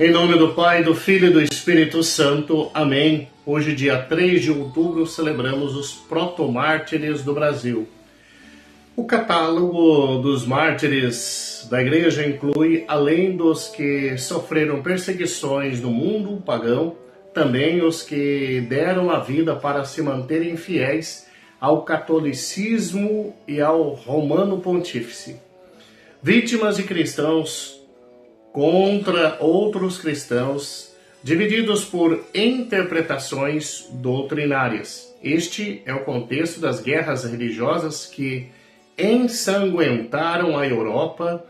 Em nome do Pai, do Filho e do Espírito Santo. Amém. Hoje, dia 3 de outubro, celebramos os protomártires do Brasil. O catálogo dos mártires da Igreja inclui, além dos que sofreram perseguições no mundo pagão, também os que deram a vida para se manterem fiéis ao catolicismo e ao Romano Pontífice. Vítimas de cristãos contra outros cristãos, divididos por interpretações doutrinárias. Este é o contexto das guerras religiosas que ensanguentaram a Europa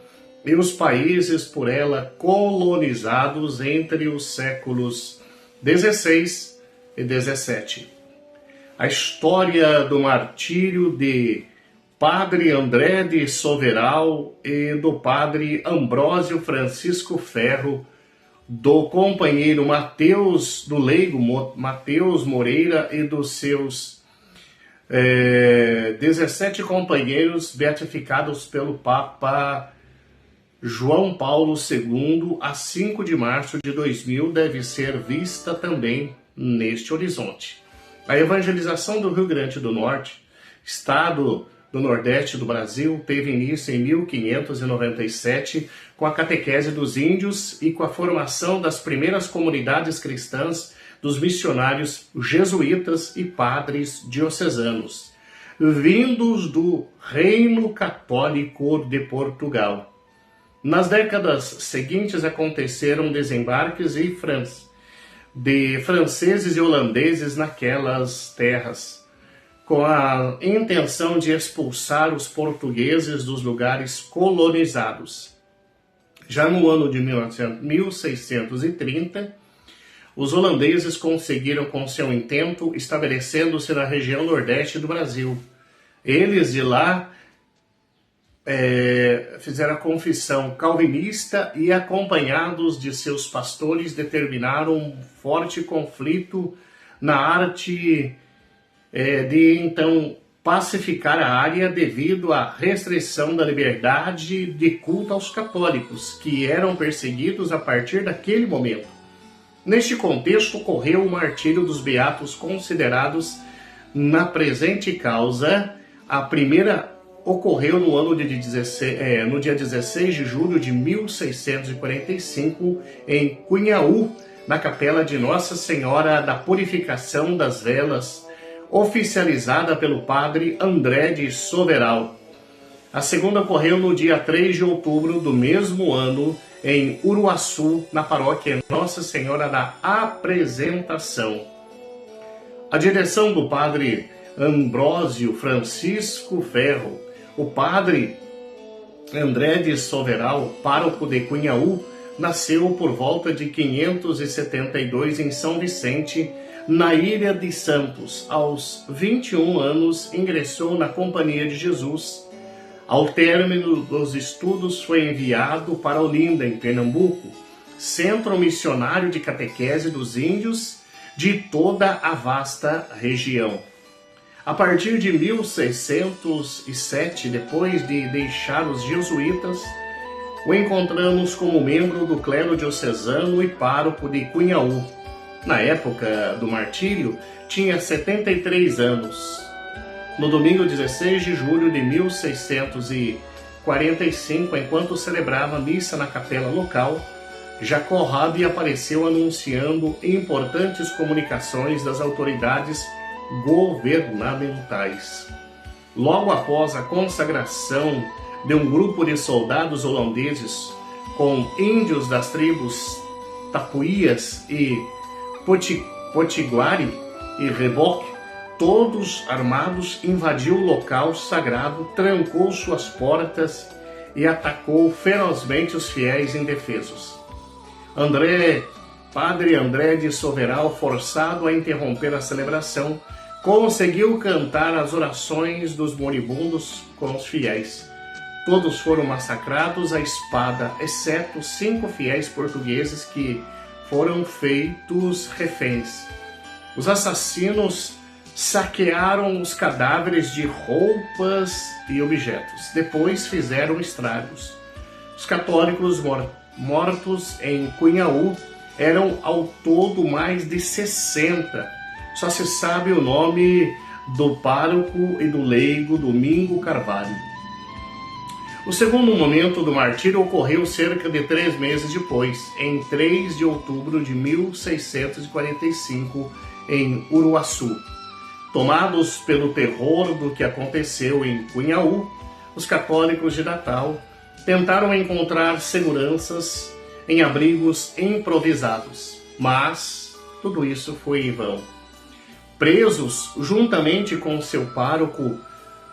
e os países por ela colonizados entre os séculos XVI e XVII. A história do martírio de Padre André de Soveral e do Padre Ambrósio Francisco Ferro, do companheiro Mateus, do leigo Mateus Moreira e dos seus 17 companheiros beatificados pelo Papa João Paulo II a 5 de março de 2000 deve ser vista também neste horizonte. A evangelização do Rio Grande do Norte, estado do Nordeste do Brasil, teve início em 1597 com a catequese dos índios e com a formação das primeiras comunidades cristãs dos missionários jesuítas e padres diocesanos, vindos do Reino Católico de Portugal. Nas décadas seguintes aconteceram desembarques de franceses e holandeses naquelas terras, com a intenção de expulsar os portugueses dos lugares colonizados. Já no ano de 1630, os holandeses conseguiram com seu intento, estabelecendo-se na região nordeste do Brasil. Eles de lá fizeram a confissão calvinista e, acompanhados de seus pastores, determinaram um forte conflito na arte de então pacificar a área devido à restrição da liberdade de culto aos católicos, que eram perseguidos a partir daquele momento. Neste contexto, ocorreu o martírio dos beatos considerados na presente causa. A primeira ocorreu no dia 16 de julho de 1645, em Cunhaú, na capela de Nossa Senhora da Purificação das Velas, oficializada pelo padre André de Soveral. A segunda ocorreu no dia 3 de outubro do mesmo ano, em Uruaçu, na paróquia Nossa Senhora da Apresentação. A direção do padre Ambrósio Francisco Ferro, o padre André de Soveral, pároco de Cunhaú, nasceu por volta de 572 em São Vicente, na Ilha de Santos. Aos 21 anos, ingressou na Companhia de Jesus. Ao término dos estudos, foi enviado para Olinda, em Pernambuco, centro missionário de catequese dos índios de toda a vasta região. A partir de 1607, depois de deixar os jesuítas, o encontramos como membro do clero diocesano e pároco de Cunhaú. Na época do martírio, tinha 73 anos. No domingo 16 de julho de 1645, enquanto celebrava missa na capela local, Jacó Rabi apareceu anunciando importantes comunicações das autoridades governamentais. Logo após a consagração de um grupo de soldados holandeses com índios das tribos Tapuias e Potiguari e Reboque, todos armados, invadiu o local sagrado, trancou suas portas e atacou ferozmente os fiéis indefesos. Padre André de Soveral, forçado a interromper a celebração, conseguiu cantar as orações dos moribundos com os fiéis. Todos foram massacrados à espada, exceto 5 fiéis portugueses que foram feitos reféns. Os assassinos saquearam os cadáveres de roupas e objetos. Depois fizeram estragos. Os católicos mortos em Cunhaú eram ao todo mais de 60. Só se sabe o nome do pároco e do leigo Domingo Carvalho. O segundo momento do martírio ocorreu cerca de 3 meses depois, em 3 de outubro de 1645, em Uruaçu. Tomados pelo terror do que aconteceu em Cunhaú, os católicos de Natal tentaram encontrar seguranças em abrigos improvisados, mas tudo isso foi em vão. Presos juntamente com seu pároco,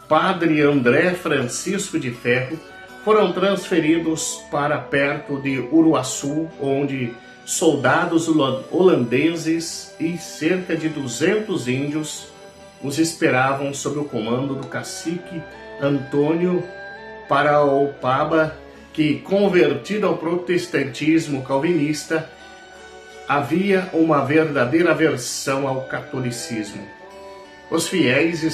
Padre André Francisco de Ferro, foram transferidos para perto de Uruaçu, onde soldados holandeses e cerca de 200 índios os esperavam sob o comando do cacique Antônio Paraopaba, que, convertido ao protestantismo calvinista, havia uma verdadeira aversão ao catolicismo. Os fiéis e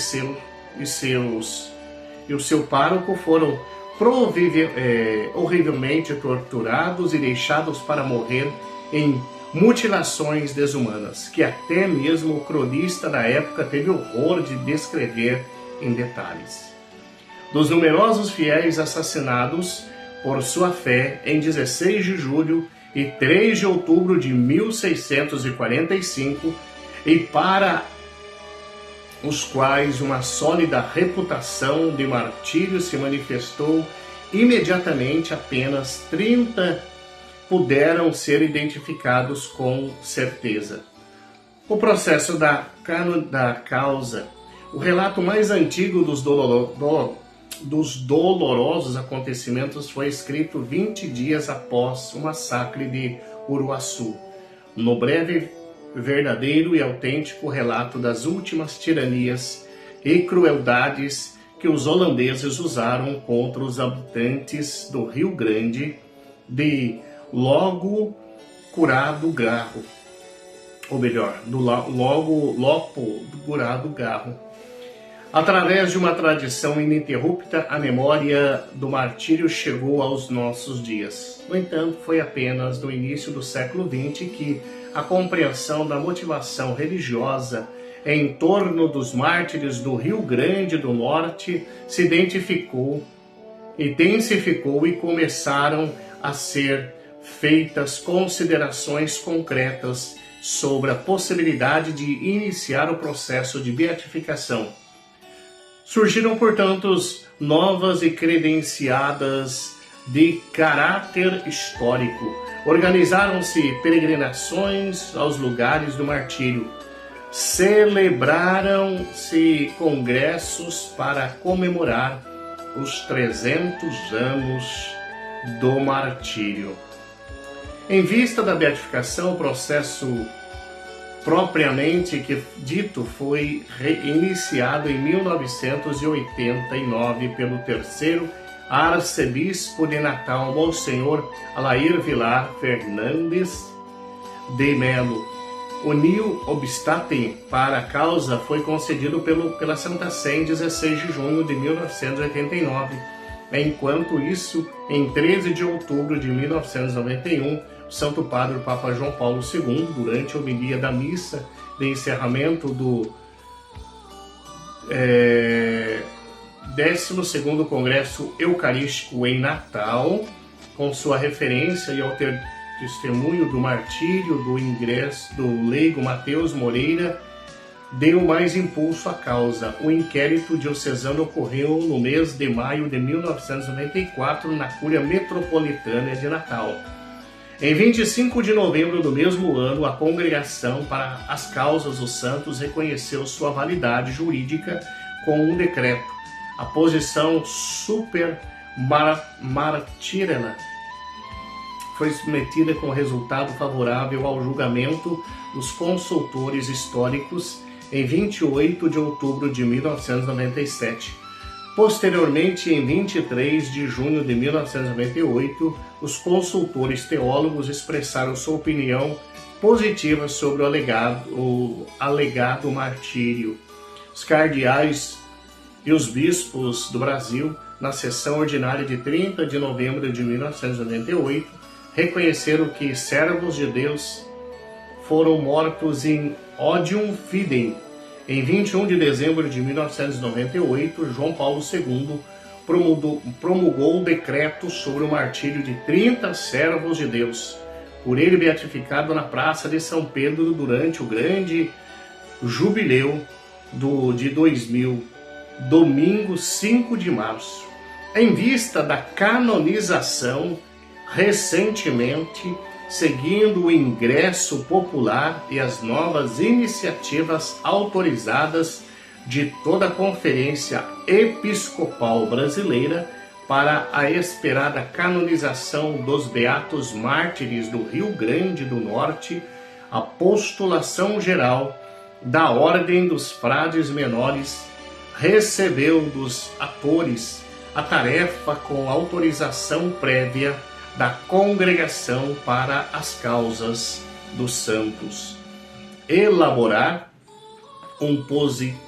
o seu pároco foram horrivelmente torturados e deixados para morrer em mutilações desumanas, que até mesmo o cronista da época teve horror de descrever em detalhes. Dos numerosos fiéis assassinados por sua fé em 16 de julho e 3 de outubro de 1645, e para os quais uma sólida reputação de martírio se manifestou imediatamente, apenas 30 puderam ser identificados com certeza. O processo da causa, o relato mais antigo dos dolorosos acontecimentos, foi escrito 20 dias após o massacre de Uruaçu, no breve, verdadeiro e autêntico relato das últimas tiranias e crueldades que os holandeses usaram contra os habitantes do Rio Grande de Logo Curado Garro, ou melhor, do Lopo Curado Garro. Através de uma tradição ininterrupta, a memória do martírio chegou aos nossos dias. No entanto, foi apenas no início do século XX que a compreensão da motivação religiosa em torno dos mártires do Rio Grande do Norte se intensificou e começaram a ser feitas considerações concretas sobre a possibilidade de iniciar o processo de beatificação. Surgiram, portanto, novas e credenciadas de caráter histórico. Organizaram-se peregrinações aos lugares do martírio. Celebraram-se congressos para comemorar os 300 anos do martírio. Em vista da beatificação, o processo propriamente dito foi reiniciado em 1989 pelo terceiro arcebispo de Natal, Monsenhor Alair Vilar Fernandes de Melo. O nil obstatem para a causa foi concedido pela Santa Sé em 16 de junho de 1989. Enquanto isso, em 13 de outubro de 1991, o Santo Padre Papa João Paulo II, durante a homilia da missa de encerramento do 12º Congresso Eucarístico em Natal, com sua referência e ao testemunho do martírio do ingresso do leigo Mateus Moreira, deu mais impulso à causa. O inquérito diocesano ocorreu no mês de maio de 1994 na Cúria Metropolitana de Natal. Em 25 de novembro do mesmo ano, a Congregação para as Causas dos Santos reconheceu sua validade jurídica com um decreto. A posição super martirana foi submetida com resultado favorável ao julgamento dos consultores históricos em 28 de outubro de 1997. Posteriormente, em 23 de junho de 1998, os consultores teólogos expressaram sua opinião positiva sobre o alegado martírio. Os cardeais e os bispos do Brasil na sessão ordinária de 30 de novembro de 1998, reconheceram que servos de Deus foram mortos em odium fidei. Em 21 de dezembro de 1998, João Paulo II promulgou o decreto sobre o martírio de 30 servos de Deus, por ele beatificado na Praça de São Pedro durante o grande jubileu de 2000, domingo 5 de março. Em vista da canonização, recentemente, seguindo o ingresso popular e as novas iniciativas autorizadas de toda a Conferência Episcopal Brasileira para a esperada canonização dos Beatos Mártires do Rio Grande do Norte, a postulação geral da Ordem dos Frades Menores recebeu dos atores a tarefa com autorização prévia da Congregação para as Causas dos Santos. Elaborar um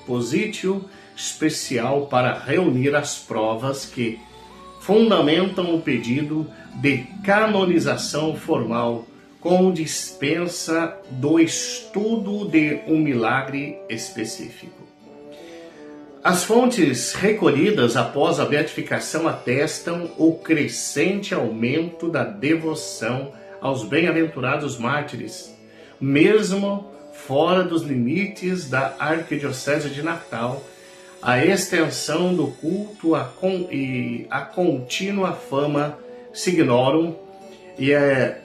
positio especial para reunir as provas que fundamentam o pedido de canonização formal com dispensa do estudo de um milagre específico. As fontes recolhidas após a beatificação atestam o crescente aumento da devoção aos bem-aventurados mártires, mesmo fora dos limites da Arquidiocese de Natal, a extensão do culto e a contínua fama signorum e a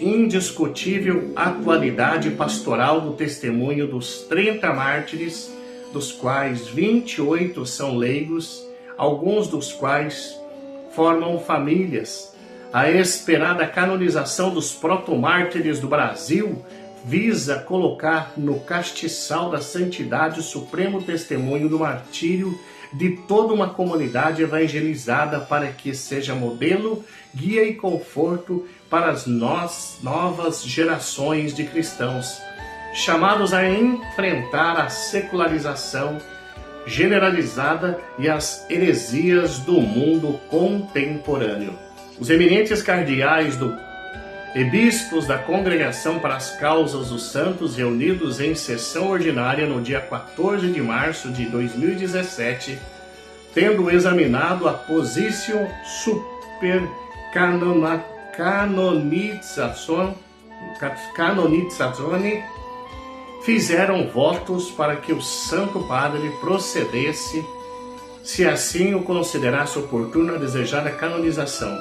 indiscutível atualidade pastoral do testemunho dos 30 mártires, dos quais 28 são leigos, alguns dos quais formam famílias. A esperada canonização dos protomártires do Brasil visa colocar no castiçal da santidade o supremo testemunho do martírio de toda uma comunidade evangelizada para que seja modelo, guia e conforto para as novas gerações de cristãos, chamados a enfrentar a secularização generalizada e as heresias do mundo contemporâneo. Os eminentes cardeais e bispos da Congregação para as Causas dos Santos, reunidos em sessão ordinária no dia 14 de março de 2017, tendo examinado a Positio Super Canonizazione, fizeram votos para que o Santo Padre procedesse, se assim o considerasse oportuno, a desejada canonização.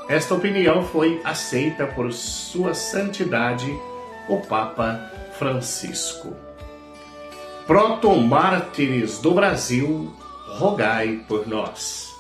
Esta opinião foi aceita por Sua Santidade, o Papa Francisco. Protomártires do Brasil, rogai por nós.